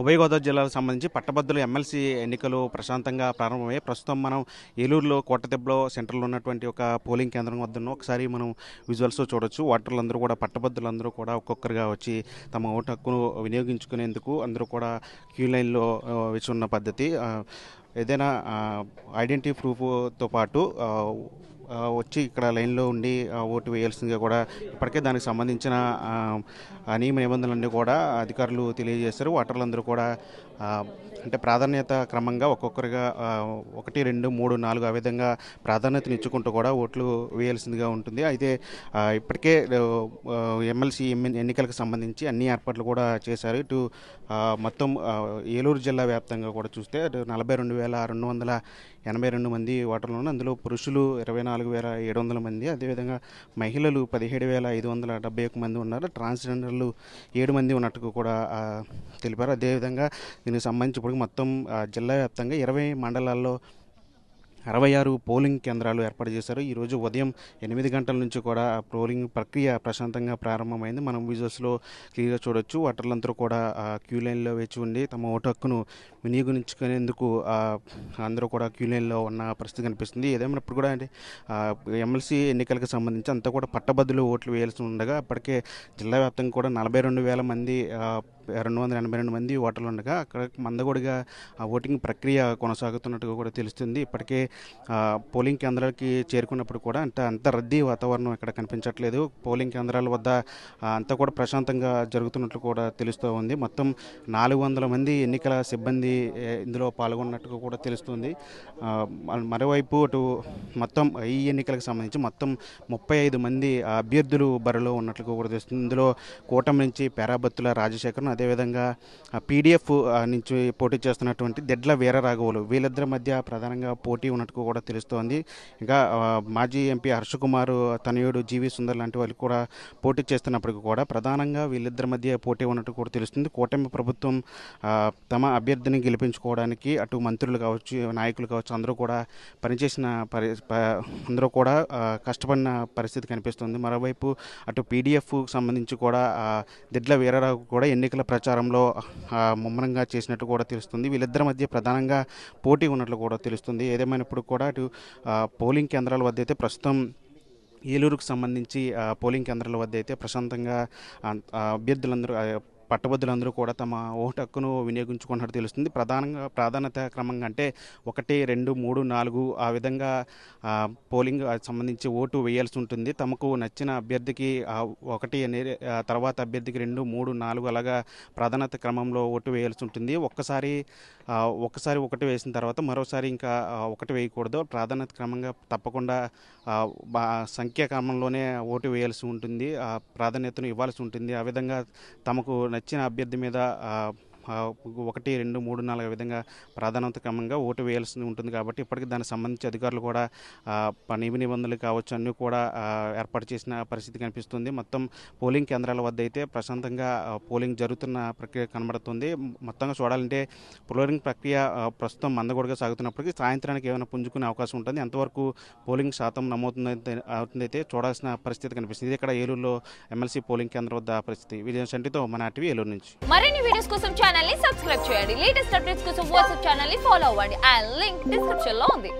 ఉభయ గోదావరి జిల్లాలకు సంబంధించి పట్టభద్రుల ఎమ్మెల్సీ ఎన్నికలు ప్రశాంతంగా ప్రారంభమయ్యాయి. ప్రస్తుతం మనం ఏలూరులో కోటదెబ్బలో సెంటర్లో ఉన్నటువంటి ఒక పోలింగ్ కేంద్రం వద్ద ఉన్నాం. ఒకసారి మనం విజువల్స్ చూడొచ్చు. ఓటర్లందరూ కూడా పట్టభద్రులందరూ కూడా ఒక్కొక్కరుగా వచ్చి తమ ఓటు హక్కును వినియోగించుకునేందుకు అందరూ కూడా క్యూ లైన్లో వేచి ఉన్న పద్ధతి. ఏదైనా ఐడెంటిటీ ప్రూఫ్తో పాటు వచ్చి ఇక్కడ లైన్లో ఉండి ఓటు వేయాల్సిందిగా కూడా ఇప్పటికే దానికి సంబంధించిన నియమ నిబంధనలన్నీ కూడా అధికారులు తెలియజేశారు. ఓటర్లందరూ కూడా అంటే ప్రాధాన్యత క్రమంగా ఒక్కొక్కరిగా 1, 2, 3, 4 ఆ విధంగా ప్రాధాన్యతను ఇచ్చుకుంటూ కూడా ఓట్లు వేయాల్సిందిగా ఉంటుంది. అయితే ఇప్పటికే ఎమ్మెల్సీ ఎన్నికలకు సంబంధించి అన్ని ఏర్పాట్లు కూడా చేశారు. ఇటు మొత్తం ఏలూరు జిల్లా వ్యాప్తంగా కూడా చూస్తే 42,282 మంది ఓటర్లు ఉన్నారు. అందులో పురుషులు 24,700 మంది, అదేవిధంగా మహిళలు 17,571 మంది ఉన్నారు. ట్రాన్స్జెండర్లు 7 మంది ఉన్నట్టు కూడా తెలిపారు. అదేవిధంగా దీనికి సంబంధించి ఇప్పుడు మొత్తం జిల్లా వ్యాప్తంగా 20 మండలాల్లో 66 పోలింగ్ కేంద్రాలు ఏర్పాటు చేశారు. ఈరోజు ఉదయం 8 గంటల నుంచి కూడా పోలింగ్ ప్రక్రియ ప్రశాంతంగా ప్రారంభమైంది. మనం విజువల్స్లో క్లియర్గా చూడొచ్చు. ఓటర్లందరూ కూడా క్యూ లైన్లో వేచి ఉండి తమ ఓటు హక్కును వినియోగించుకునేందుకు అందరూ కూడా క్యూ లైన్లో ఉన్న పరిస్థితి కనిపిస్తుంది. ఏదేమైనప్పుడు కూడా అంటే ఎమ్మెల్సీ ఎన్నికలకు సంబంధించి అంతా కూడా పట్టభద్రులు ఓట్లు వేయాల్సి ఉండగా అప్పటికే జిల్లా వ్యాప్తంగా కూడా 42,000 మంది 282 మంది ఓటర్లు ఉండగా అక్కడ మందగొడిగా ఓటింగ్ ప్రక్రియ కొనసాగుతున్నట్టుగా కూడా తెలుస్తుంది. ఇప్పటికే పోలింగ్ కేంద్రాలకి చేరుకున్నప్పుడు కూడా అంత రద్దీ వాతావరణం ఇక్కడ కనిపించట్లేదు. పోలింగ్ కేంద్రాల వద్ద అంతా కూడా ప్రశాంతంగా జరుగుతున్నట్లు కూడా తెలుస్తూ ఉంది. మొత్తం 400 మంది ఎన్నికల సిబ్బంది ఇందులో పాల్గొన్నట్టుగా కూడా తెలుస్తుంది. మరోవైపు అటు మొత్తం ఈ ఎన్నికలకు సంబంధించి మొత్తం 35 మంది అభ్యర్థులు బరిలో ఉన్నట్లుగా కూడా తెలుస్తుంది. ఇందులో కూటమి నుంచి పేరాబత్తుల రాజశేఖరన్, అదేవిధంగా పీడీఎఫ్ నుంచి పోటీ చేస్తున్నటువంటి దెడ్ల వీరరాఘవులు, వీళ్ళిద్దరి మధ్య ప్రధానంగా పోటీ ఉన్నట్టు కూడా తెలుస్తోంది. ఇంకా మాజీ ఎంపీ హర్షకుమార్ తనయుడు జీవి సుందర్ లాంటి వాళ్ళు కూడా పోటీ చేస్తున్నప్పటికీ కూడా ప్రధానంగా వీళ్ళిద్దరి మధ్య పోటీ ఉన్నట్టు కూడా తెలుస్తుంది. కూటమి ప్రభుత్వం తమ అభ్యర్థిని గెలిపించుకోవడానికి అటు మంత్రులు కావచ్చు, నాయకులు కావచ్చు, అందరూ కూడా పనిచేసిన అందరూ కూడా కష్టపడిన పరిస్థితి కనిపిస్తుంది. మరోవైపు అటు పీడీఎఫ్ సంబంధించి కూడా దెడ్ల వీరరావు కూడా ఎన్నికల ప్రచారంలో ముమ్మరంగా చేసినట్టు కూడా తెలుస్తుంది. వీళ్ళిద్దరి మధ్య ప్రధానంగా పోటీ ఉన్నట్లు కూడా తెలుస్తుంది. ఏదేమైనప్పుడు కూడా అటు పోలింగ్ కేంద్రాల వద్ద అయితే ప్రస్తుతం ఏలూరుకు సంబంధించి పోలింగ్ కేంద్రాల వద్ద అయితే ప్రశాంతంగా అభ్యర్థులందరూ పట్టభద్రులందరూ కూడా తమ ఓటు హక్కును వినియోగించుకున్నట్టు తెలుస్తుంది. ప్రాధాన్యత క్రమంగా అంటే 1, 2, 3, 4 ఆ విధంగా పోలింగ్ సంబంధించి ఓటు వేయాల్సి ఉంటుంది. తమకు నచ్చిన అభ్యర్థికి 1 అనేది తర్వాత అభ్యర్థికి 2, 3, 4 అలాగా ప్రాధాన్యత క్రమంలో ఓటు వేయాల్సి ఉంటుంది. ఒక్కసారి 1 వేసిన తర్వాత మరోసారి ఇంకా 1 వేయకూడదు. ప్రాధాన్యత క్రమంగా తప్పకుండా సంఖ్యా క్రమంలోనే ఓటు వేయాల్సి ఉంటుంది, ప్రాధాన్యతను ఇవ్వాల్సి ఉంటుంది. ఆ విధంగా తమకు నచ్చిన అభ్యర్థి మీద 1, 2, 3, 4 విధంగా ప్రాధాన్యత క్రమంగా ఓటు వేయాల్సి ఉంటుంది. కాబట్టి ఇప్పటికీ దానికి సంబంధించి అధికారులు కూడా నియమ నిబంధనలు కావచ్చు అన్నీ కూడా ఏర్పాటు చేసిన పరిస్థితి కనిపిస్తుంది. మొత్తం పోలింగ్ కేంద్రాల వద్ద అయితే ప్రశాంతంగా పోలింగ్ జరుగుతున్న ప్రక్రియ కనబడుతుంది. మొత్తంగా చూడాలంటే పోలింగ్ ప్రక్రియ ప్రస్తుతం మందగొడిగా సాగుతున్నప్పటికీ సాయంత్రానికి ఏమైనా పుంజుకునే అవకాశం ఉంటుంది. ఎంతవరకు పోలింగ్ శాతం అవుతుందైతే చూడాల్సిన పరిస్థితి కనిపిస్తుంది. ఇది ఇక్కడ ఏలూరులో ఎమ్మెల్సీ పోలింగ్ కేంద్రం వద్ద పరిస్థితి. విజయ శంటితో మన టీవీ ఏలూరు నుంచి. మరిన్ని వీడియోస్ కోసం ఛానల్ ని సబ్స్క్రైబ్ చేయండి. లేటెస్ట్ అప్డేట్స్ కోసం వాట్సాప్ ఛానల్ ని ఫాలో అవ్వండి. ఆ లింక్ డిస్క్రిప్షన్ లో ఉంది.